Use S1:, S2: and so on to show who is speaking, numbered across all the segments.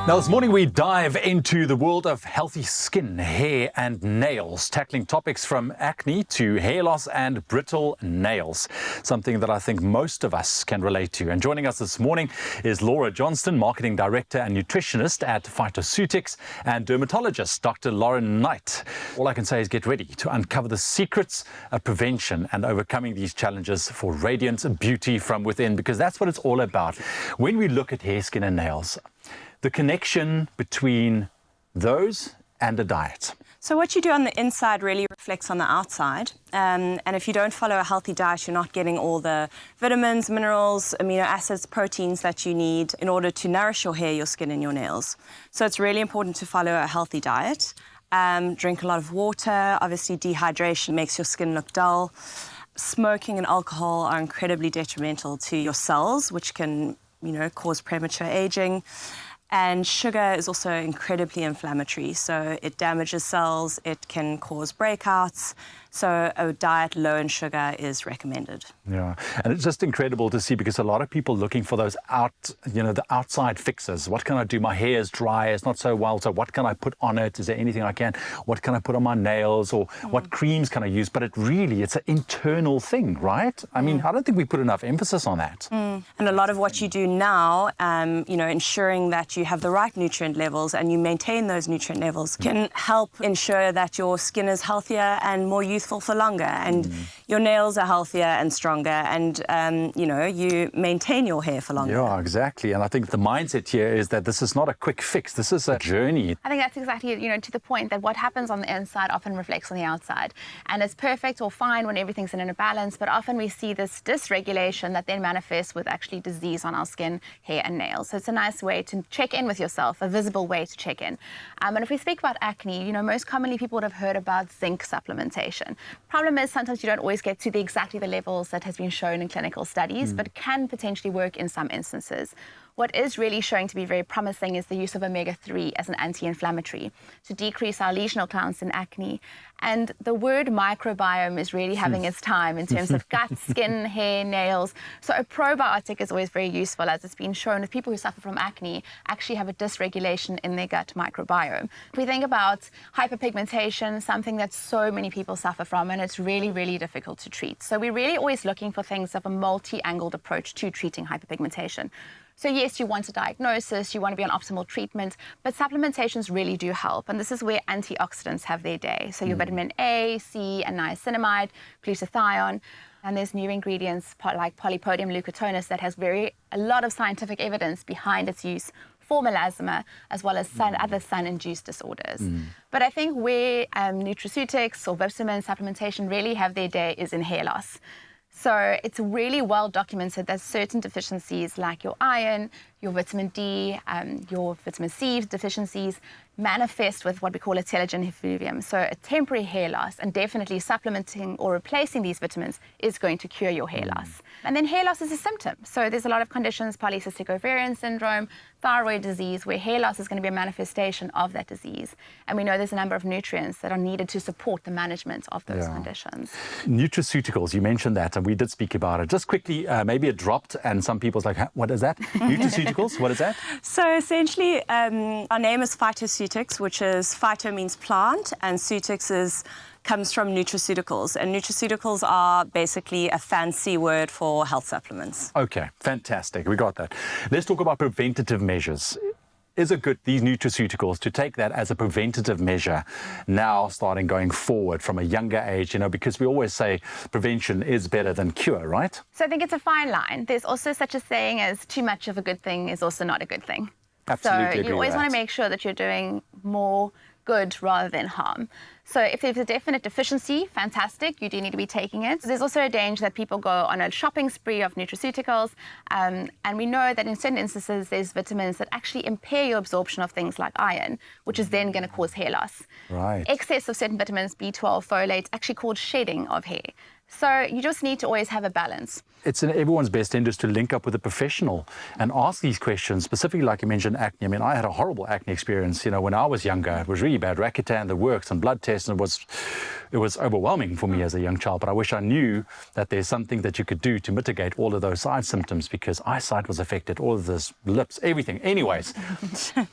S1: Now, this morning we dive into the world of healthy skin, hair and nails, tackling topics from acne to hair loss and brittle nails, something that I think most of us can relate to. And joining us this morning is Laura Johnston, Marketing Director and Nutritionist at PHYTOCEUTICS, and dermatologist Dr. Lauren Knight. All I can say is get ready to uncover the secrets of prevention and overcoming these challenges for radiant beauty from within, because that's what it's all about. When we look at hair, skin and nails, the connection between those and a diet.
S2: So what you do on the inside really reflects on the outside. And if you don't follow a healthy diet, you're not getting all the vitamins, minerals, amino acids, proteins that you need in order to nourish your hair, your skin and your nails. So it's really important to follow a healthy diet. Drink a lot of water. Obviously, dehydration makes your skin look dull. Smoking and alcohol are incredibly detrimental to your cells, which can, cause premature aging. And sugar is also incredibly inflammatory, so it damages cells, it can cause breakouts. So a diet low in sugar is recommended.
S1: Yeah, and it's just incredible to see, because a lot of people looking for those the outside fixes. What can I do? My hair is dry, it's not so well, so what can I put on it? Is there anything I can? What can I put on my nails? Or what creams can I use? But it's an internal thing, right? I mean, I don't think we put enough emphasis on that.
S2: And a lot of what you do now, ensuring that you have the right nutrient levels and you maintain those nutrient levels can help ensure that your skin is healthier and more youthful for longer, and your nails are healthier and stronger, and you maintain your hair for longer.
S1: Yeah, exactly. And I think the mindset here is that this is not a quick fix. This is a journey.
S3: I think that's exactly, to the point that what happens on the inside often reflects on the outside. And it's perfect or fine when everything's in a balance, but often we see this dysregulation that then manifests with actually disease on our skin, hair and nails. So it's a nice way to check in with yourself, a visible way to check in. And if we speak about acne, most commonly people would have heard about zinc supplementation. Problem is sometimes you don't always get to exactly the levels that has been shown in clinical studies, but can potentially work in some instances. What is really showing to be very promising is the use of omega-3 as an anti-inflammatory to decrease our lesional counts in acne. And the word microbiome is really having its time in terms of gut, skin, hair, nails. So a probiotic is always very useful, as it's been shown that people who suffer from acne actually have a dysregulation in their gut microbiome. If we think about hyperpigmentation, something that so many people suffer from, and it's really, really difficult to treat. So we're really always looking for things of a multi-angled approach to treating hyperpigmentation. So yes, you want a diagnosis, you want to be on optimal treatment, but supplementations really do help. And this is where antioxidants have their day. So your vitamin A, C, and niacinamide, glutathione, and there's new ingredients like polypodium leucotonis that has a lot of scientific evidence behind its use for melasma, as well as other sun-induced disorders. But I think where nutraceutics or vitamin supplementation really have their day is in hair loss. So it's really well documented that certain deficiencies like your iron, your vitamin D, your vitamin C deficiencies manifest with what we call a telogen effluvium, so a temporary hair loss, and definitely supplementing or replacing these vitamins is going to cure your hair loss. And then hair loss is a symptom. So there's a lot of conditions, polycystic ovarian syndrome, thyroid disease, where hair loss is going to be a manifestation of that disease. And we know there's a number of nutrients that are needed to support the management of those conditions.
S1: Nutraceuticals, you mentioned that, and we did speak about it. Just quickly, maybe it dropped, and some people's like, what is that? Nutraceuticals, what is that?
S2: So essentially, our name is PHYTOCEUTICS, which is phyto means plant, and ceutics comes from nutraceuticals. And nutraceuticals are basically a fancy word for health supplements.
S1: Okay, fantastic. We got that. Let's talk about preventative measures. Is it good, these nutraceuticals, to take that as a preventative measure now, starting going forward from a younger age, because we always say prevention is better than cure, right?
S3: So I think it's a fine line. There's also such a saying as too much of a good thing is also not a good thing.
S1: Absolutely.
S3: So you always want to make sure that you're doing more good rather than harm. So if there's a definite deficiency, fantastic, you do need to be taking it. So there's also a danger that people go on a shopping spree of nutraceuticals, and we know that in certain instances there's vitamins that actually impair your absorption of things like iron, which is then going to cause hair loss.
S1: Right.
S3: Excess of certain vitamins, B12, folate, actually cause shedding of hair. So you just need to always have a balance.
S1: It's in everyone's best interest to link up with a professional and ask these questions, specifically like you mentioned, acne. I mean, I had a horrible acne experience, when I was younger. It was really bad, Roaccutane, the works and blood tests, and it was overwhelming for me as a young child. But I wish I knew that there's something that you could do to mitigate all of those side symptoms, because eyesight was affected, all of this, lips, everything. Anyways,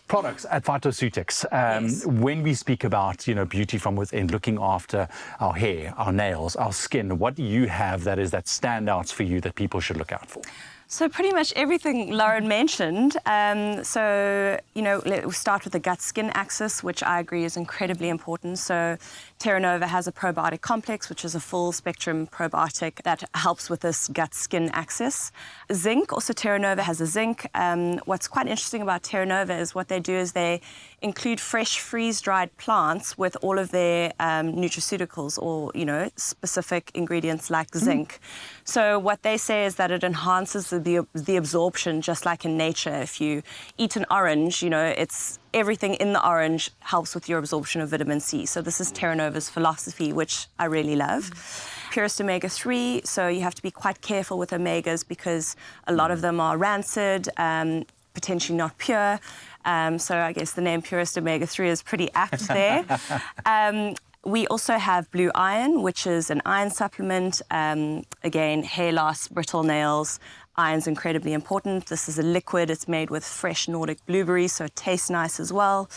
S1: products at PHYTOCEUTICS.
S2: Yes.
S1: When we speak about, beauty from within, looking after our hair, our nails, our skin, what do you have that standouts for you that people should look out for?
S2: So pretty much everything Lauren mentioned. Let's start with the gut-skin axis, which I agree is incredibly important. So Terra Nova has a probiotic complex, which is a full-spectrum probiotic that helps with this gut-skin axis. Zinc, also Terra Nova has a zinc. What's quite interesting about Terra Nova is what they do is they include fresh freeze-dried plants with all of their nutraceuticals or, specific ingredients like zinc. So what they say is that it enhances the absorption, just like in nature. If you eat an orange, it's everything in the orange helps with your absorption of vitamin C. So this is Terra Nova's philosophy, which I really love. Purest omega-3, so you have to be quite careful with omegas because a lot of them are rancid, potentially not pure. So I guess the name Purest omega-3 is pretty apt there. We also have blue iron, which is an iron supplement. Again, hair loss, brittle nails. Iron's incredibly important. This is a liquid. It's made with fresh Nordic blueberries, so it tastes nice as well.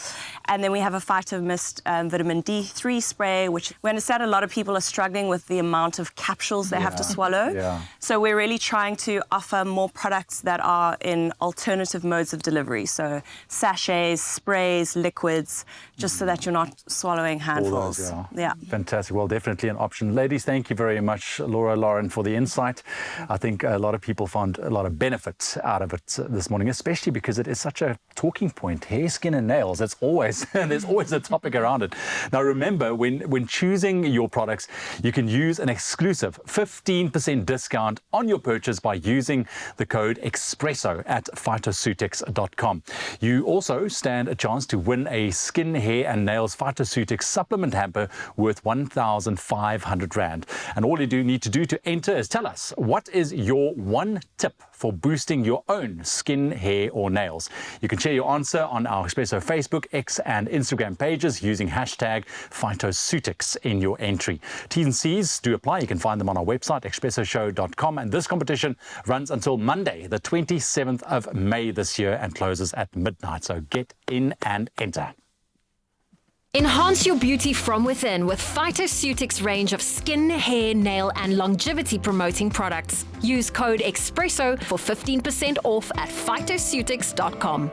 S2: And then we have a PhytoMist vitamin D3 spray, which we understand a lot of people are struggling with the amount of capsules they have to swallow.
S1: Yeah.
S2: So we're really trying to offer more products that are in alternative modes of delivery. So sachets, sprays, liquids, just so that you're not swallowing handfuls.
S1: All those,
S2: Yeah.
S1: Fantastic. Well, definitely an option. Ladies, thank you very much, Lauren, for the insight. I think a lot of people found a lot of benefits out of it this morning, especially because it is such a talking point. Hair, skin and nails, there's always a topic around it. Now remember, when choosing your products, you can use an exclusive 15% discount on your purchase by using the code Expresso at PHYTOCEUTICS.com. You also stand a chance to win a skin, hair and nails PHYTOCEUTICS supplement hamper worth 1,500 Rand. And all you need to do to enter is tell us, what is your one tip for boosting your own skin, hair or nails? You can share your answer on our Expresso Facebook, X and Instagram pages using hashtag PHYTOCEUTICS in your entry. T's and C's do apply. You can find them on our website, expressoshow.com. And this competition runs until Monday, the 27th of May this year, and closes at midnight. So get in and enter.
S4: Enhance your beauty from within with PHYTOCEUTICS range of skin, hair, nail and longevity promoting products. Use code Expresso for 15% off at PHYTOCEUTICS.com.